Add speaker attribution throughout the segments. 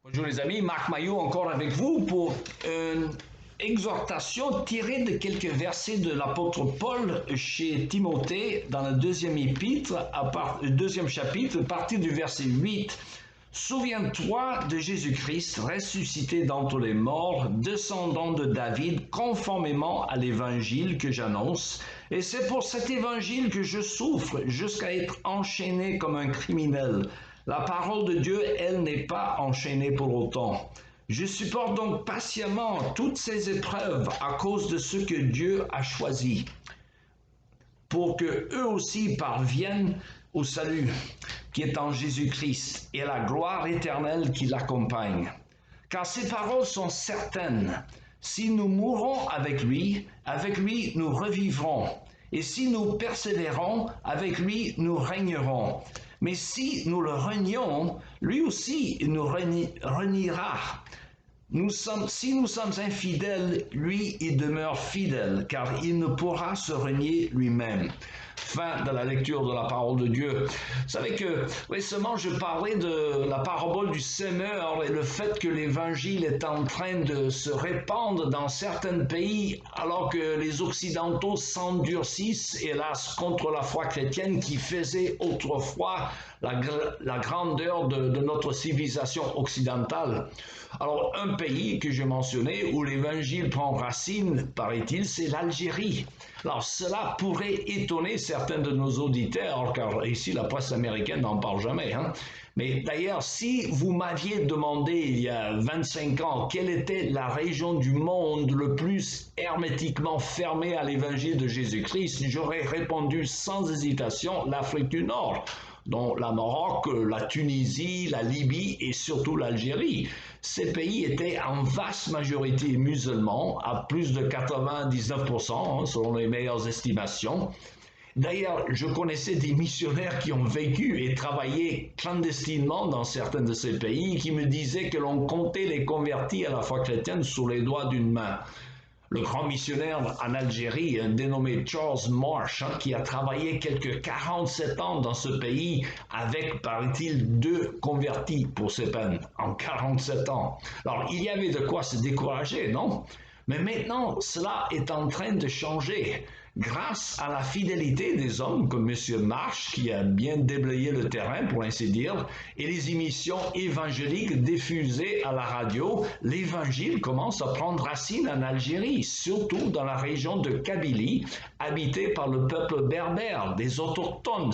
Speaker 1: Bonjour les amis, Marc Maillot encore avec vous pour une exhortation tirée de quelques versets de l'apôtre Paul chez Timothée dans le deuxième chapitre, à partir du verset 8. Souviens-toi de Jésus-Christ, ressuscité d'entre les morts, descendant de David, conformément à l'évangile que j'annonce. Et c'est pour cet évangile que je souffre jusqu'à être enchaîné comme un criminel. La parole de Dieu, elle, n'est pas enchaînée pour autant. Je supporte donc patiemment toutes ces épreuves à cause de ce que Dieu a choisi, pour que eux aussi parviennent au salut qui est en Jésus-Christ et à la gloire éternelle qui l'accompagne. Car ces paroles sont certaines. Si nous mourons avec lui nous revivrons. Et si nous persévérons, avec lui nous régnerons. Mais si nous le renions, lui aussi nous reniera. Si nous sommes infidèles, lui, il demeure fidèle, car il ne pourra se renier lui-même. Fin de la lecture de la parole de Dieu. Vous savez que récemment, je parlais de la parabole du semeur et le fait que l'évangile est en train de se répandre dans certains pays, alors que les Occidentaux s'endurcissent, hélas, contre la foi chrétienne qui faisait autrefois la grandeur de notre civilisation occidentale. Alors, un pays que j'ai mentionné où l'évangile prend racine, paraît-il, c'est l'Algérie. Alors, cela pourrait étonner certains de nos auditeurs, car ici, la presse américaine n'en parle jamais. Mais d'ailleurs, si vous m'aviez demandé il y a 25 ans quelle était la région du monde le plus hermétiquement fermée à l'évangile de Jésus-Christ, j'aurais répondu sans hésitation l'Afrique du Nord, dont la Maroc, la Tunisie, la Libye et surtout l'Algérie. Ces pays étaient en vaste majorité musulmans, à plus de 99% selon les meilleures estimations. D'ailleurs, je connaissais des missionnaires qui ont vécu et travaillé clandestinement dans certains de ces pays qui me disaient que l'on comptait les convertis à la foi chrétienne sur les doigts d'une main. Le grand missionnaire en Algérie, dénommé Charles Marsh, qui a travaillé quelques 47 ans dans ce pays avec, paraît-il, 2 convertis pour ses peines en 47 ans. Alors, il y avait de quoi se décourager, non? Mais maintenant, cela est en train de changer. Grâce à la fidélité des hommes comme M. Marsh, qui a bien déblayé le terrain, pour ainsi dire, et les émissions évangéliques diffusées à la radio, l'évangile commence à prendre racine en Algérie, surtout dans la région de Kabylie, habitée par le peuple berbère, des autochtones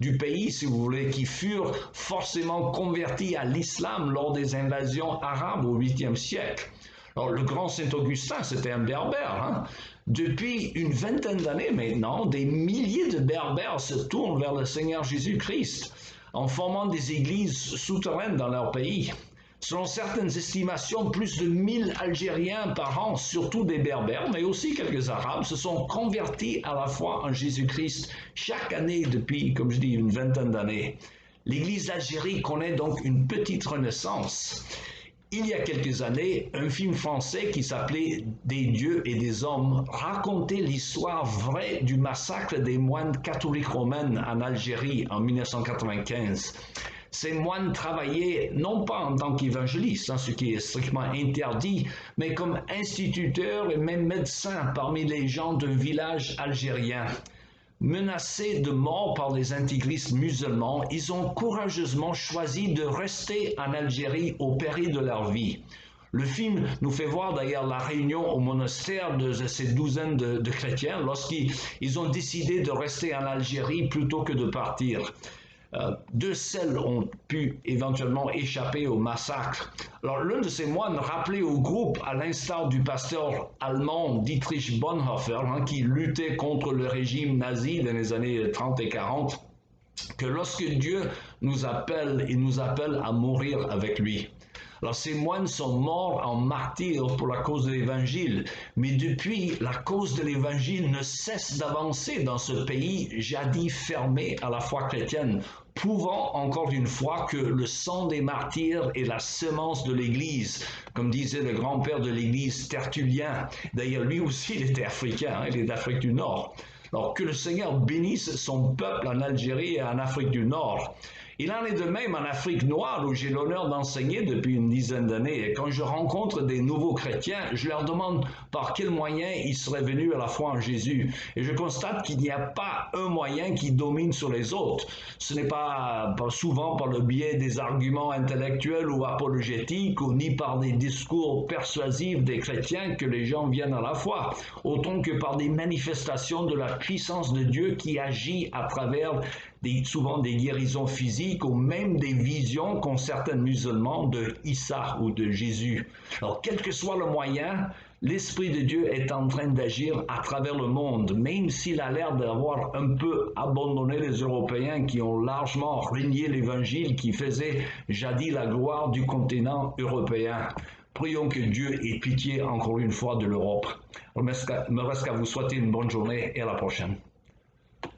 Speaker 1: du pays, si vous voulez, qui furent forcément convertis à l'islam lors des invasions arabes au 8e siècle. Alors, le grand Saint-Augustin, c'était un berbère. Depuis une vingtaine d'années maintenant, des milliers de berbères se tournent vers le Seigneur Jésus-Christ en formant des églises souterraines dans leur pays. Selon certaines estimations, plus de 1000 Algériens par an, surtout des berbères, mais aussi quelques arabes, se sont convertis à la foi en Jésus-Christ chaque année depuis, comme je dis, une vingtaine d'années. L'Église d'Algérie connaît donc une petite renaissance. Il y a quelques années, un film français qui s'appelait Des dieux et des hommes racontait l'histoire vraie du massacre des moines catholiques romains en Algérie en 1995. Ces moines travaillaient non pas en tant qu'évangélistes, ce qui est strictement interdit, mais comme instituteurs et même médecins parmi les gens d'un village algérien. Menacés de mort par les intégristes musulmans, ils ont courageusement choisi de rester en Algérie au péril de leur vie. Le film nous fait voir d'ailleurs la réunion au monastère de ces douzaines de chrétiens lorsqu'ils ont décidé de rester en Algérie plutôt que de partir. 2 seuls ont pu éventuellement échapper au massacre. Alors l'un de ces moines rappelait au groupe, à l'instar du pasteur allemand Dietrich Bonhoeffer, qui luttait contre le régime nazi dans les années 30 et 40, que lorsque Dieu nous appelle, il nous appelle à mourir avec lui. Alors ces moines sont morts en martyrs pour la cause de l'Évangile, mais depuis, la cause de l'Évangile ne cesse d'avancer dans ce pays jadis fermé à la foi chrétienne, prouvant encore une fois que le sang des martyrs est la semence de l'Église, comme disait le grand-père de l'Église Tertullien. D'ailleurs, lui aussi, il était africain, il est d'Afrique du Nord. Alors que le Seigneur bénisse son peuple en Algérie et en Afrique du Nord. Il en est de même en Afrique noire, où j'ai l'honneur d'enseigner depuis une dizaine d'années. Et quand je rencontre des nouveaux chrétiens, je leur demande par quels moyens ils seraient venus à la foi en Jésus. Et je constate qu'il n'y a pas un moyen qui domine sur les autres. Ce n'est pas souvent par le biais des arguments intellectuels ou apologétiques, ou ni par des discours persuasifs des chrétiens que les gens viennent à la foi, autant que par des manifestations de la puissance de Dieu qui agit à travers souvent des guérisons physiques ou même des visions qu'ont certains musulmans de Issa ou de Jésus. Alors, quel que soit le moyen, l'Esprit de Dieu est en train d'agir à travers le monde, même s'il a l'air d'avoir un peu abandonné les Européens qui ont largement renié l'Évangile qui faisait jadis la gloire du continent européen. Prions que Dieu ait pitié encore une fois de l'Europe. Il me reste qu'à vous souhaiter une bonne journée et à la prochaine.